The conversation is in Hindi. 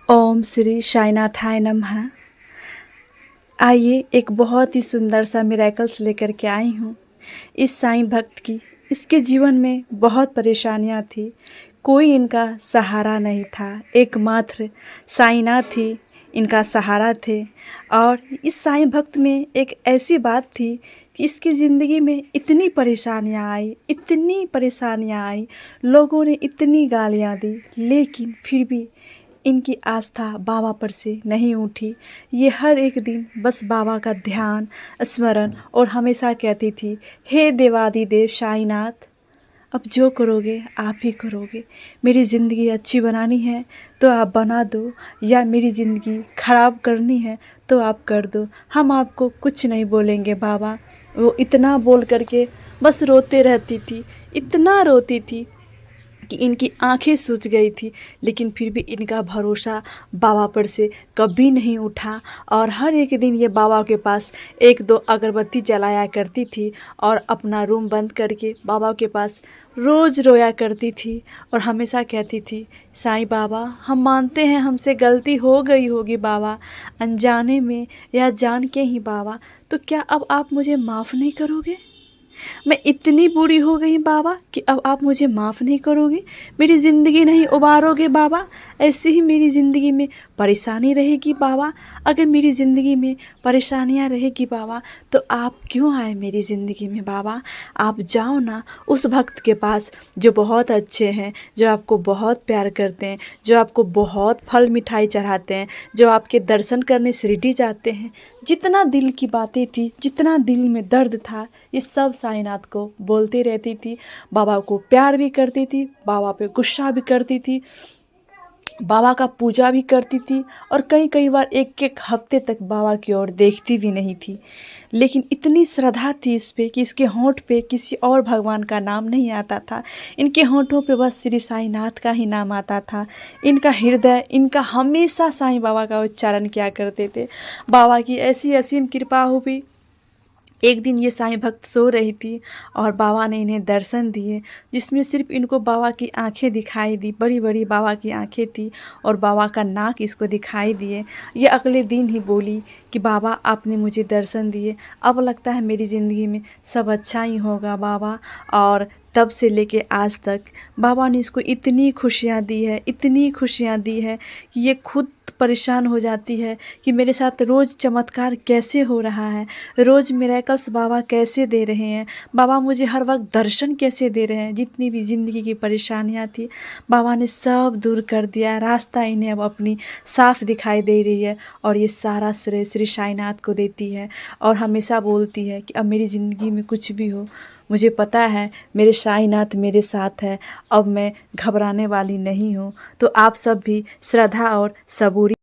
ओम श्री साईनाथाय नमः। आइए एक बहुत ही सुंदर सा मिरेकल्स लेकर के आई हूँ। इस साईं भक्त की इसके जीवन में बहुत परेशानियाँ थी, कोई इनका सहारा नहीं था। एकमात्र साईनाथ ही इनका सहारा थे। और इस साईं भक्त में एक ऐसी बात थी कि इसकी ज़िंदगी में इतनी परेशानियाँ आई, इतनी परेशानियाँ आई, लोगों ने इतनी गालियाँ दी, लेकिन फिर भी इनकी आस्था बाबा पर से नहीं उठी। ये हर एक दिन बस बाबा का ध्यान, स्मरण और हमेशा कहती थी, हे देवादिदेव साईनाथ, अब जो करोगे आप ही करोगे। मेरी ज़िंदगी अच्छी बनानी है तो आप बना दो, या मेरी ज़िंदगी ख़राब करनी है तो आप कर दो। हम आपको कुछ नहीं बोलेंगे बाबा। वो इतना बोल करके बस रोते रहती थी, इतना रोती थी कि इनकी आंखें सूज गई थी। लेकिन फिर भी इनका भरोसा बाबा पर से कभी नहीं उठा। और हर एक दिन ये बाबा के पास एक दो अगरबत्ती जलाया करती थी और अपना रूम बंद करके बाबा के पास रोज़ रोया करती थी और हमेशा कहती थी, साईं बाबा, हम मानते हैं हमसे गलती हो गई होगी बाबा, अनजाने में या जान के ही बाबा, तो क्या अब आप मुझे माफ़ नहीं करोगे? मैं इतनी बुरी हो गई बाबा कि अब आप मुझे माफ़ नहीं करोगे, मेरी ज़िंदगी नहीं उबारोगे बाबा। ऐसे ही मेरी ज़िंदगी में परेशानी रहेगी बाबा। अगर मेरी ज़िंदगी में परेशानियाँ रहेगी बाबा तो आप क्यों आए मेरी ज़िंदगी में बाबा? आप जाओ ना उस भक्त के पास जो बहुत अच्छे हैं, जो आपको बहुत प्यार करते हैं, जो आपको बहुत फल मिठाई चढ़ाते हैं, जो आपके दर्शन करने शिरडी जाते हैं। जितना दिल की बातें थी, जितना दिल में दर्द था, ये सब साईनाथ को बोलती रहती थी। बाबा को प्यार भी करती थी, बाबा पे गुस्सा भी करती थी, बाबा का पूजा भी करती थी और कई कई बार एक एक हफ्ते तक बाबा की ओर देखती भी नहीं थी। लेकिन इतनी श्रद्धा थी इस पे कि इसके होंठ पे किसी और भगवान का नाम नहीं आता था। इनके होंठों पे बस श्री साईनाथ का ही नाम आता था। इनका हृदय, इनका हमेशा साईं बाबा का उच्चारण किया करते थे। बाबा की ऐसी असीम कृपा हुई। एक दिन ये साईं भक्त सो रही थी और बाबा ने इन्हें दर्शन दिए, जिसमें सिर्फ इनको बाबा की आंखें दिखाई दी। बड़ी बड़ी बाबा की आंखें थी और बाबा का नाक इसको दिखाई दिए। ये अगले दिन ही बोली कि बाबा, आपने मुझे दर्शन दिए, अब लगता है मेरी ज़िंदगी में सब अच्छा ही होगा बाबा। और तब से लेके आज तक बाबा ने इसको इतनी खुशियाँ दी है, इतनी खुशियाँ दी है कि ये खुद परेशान हो जाती है कि मेरे साथ रोज़ चमत्कार कैसे हो रहा है, रोज़ मिरेकल्स बाबा कैसे दे रहे हैं, बाबा मुझे हर वक्त दर्शन कैसे दे रहे हैं। जितनी भी ज़िंदगी की परेशानियाँ थी बाबा ने सब दूर कर दिया। रास्ता इन्हें अब अपनी साफ दिखाई दे रही है और ये सारा श्रेय श्री साईनाथ को देती है और हमेशा बोलती है कि अब मेरी ज़िंदगी में कुछ भी हो, मुझे पता है मेरे साईनाथ मेरे साथ है, अब मैं घबराने वाली नहीं हूँ। तो आप सब भी श्रद्धा और सबूरी